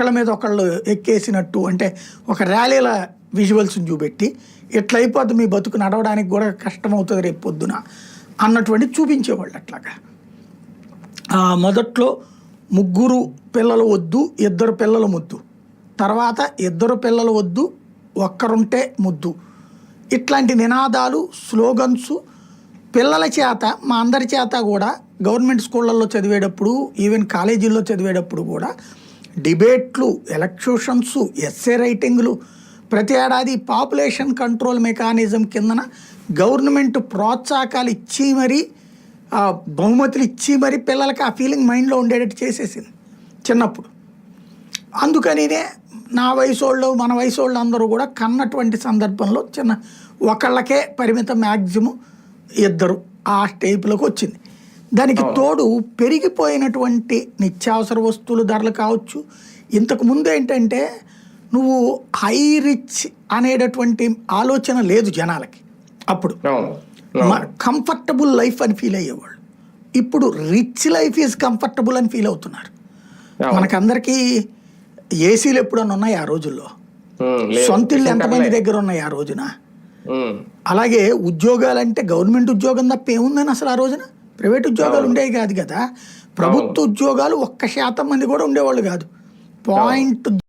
ఒకళ్ళ మీద ఒకళ్ళు ఎక్కేసినట్టు అంటే ఒక ర్యాలీల విజువల్స్ని చూపెట్టి ఎట్లా అయిపోద్ది మీ బతుకు నడవడానికి కూడా కష్టమవుతుంది రేపు పొద్దున అన్నటువంటి చూపించేవాళ్ళు అట్లాగా. మొదట్లో ముగ్గురు పిల్లలు వద్దు, ఇద్దరు పిల్లలు ముద్దు, తర్వాత ఇద్దరు పిల్లలు వద్దు, ఒక్కరుంటే ముద్దు, ఇట్లాంటి నినాదాలు స్లోగన్స్ పిల్లల చేత మా అందరి చేత కూడా గవర్నమెంట్ స్కూళ్ళల్లో చదివేటప్పుడు ఈవెన్ కాలేజీల్లో చదివేటప్పుడు కూడా డిబేట్లు, ఎలక్యూషన్స్, ఎస్సే రైటింగ్లు ప్రతి ఏడాది పాపులేషన్ కంట్రోల్ మెకానిజం కిందన గవర్నమెంట్ ప్రోత్సాహకాలు ఇచ్చి మరీ బహుమతులు ఇచ్చి మరీ పిల్లలకి ఆ ఫీలింగ్ మైండ్లో ఉండేటట్టు చేసేసింది చిన్నప్పుడు. అందుకనినే నా వయసు వాళ్ళు మన వయసు వాళ్ళు అందరూ కూడా కన్నటువంటి సందర్భంలో చిన్న ఒకళ్ళకే పరిమితం, మ్యాక్సిమం ఇద్దరు ఆ టైపులోకి వచ్చింది. దానికి తోడు పెరిగిపోయినటువంటి నిత్యావసర వస్తువుల ధరలు కావచ్చు. ఇంతకు ముందు ఏంటంటే నువ్వు హై రిచ్ అనేటటువంటి ఆలోచన లేదు జనాలకి. అప్పుడు కంఫర్టబుల్ లైఫ్ అని ఫీల్ అయ్యేవాళ్ళు. ఇప్పుడు రిచ్ లైఫ్ ఈజ్ కంఫర్టబుల్ అని ఫీల్ అవుతున్నారు. మనకందరికీ ఏసీలు ఎప్పుడన్నా ఉన్నాయి ఆ రోజుల్లో? సొంత ఇల్లు ఎంతమంది దగ్గర ఉన్నాయి ఆ రోజున? అలాగే ఉద్యోగాలంటే గవర్నమెంట్ ఉద్యోగం తప్ప ఏముందని అసలు ఆ రోజున? ప్రైవేట్ ఉద్యోగాలు ఉండేవి కాదు కదా. ప్రభుత్వ ఉద్యోగాలు 1% మంది కూడా ఉండేవాళ్ళు కాదు. 0.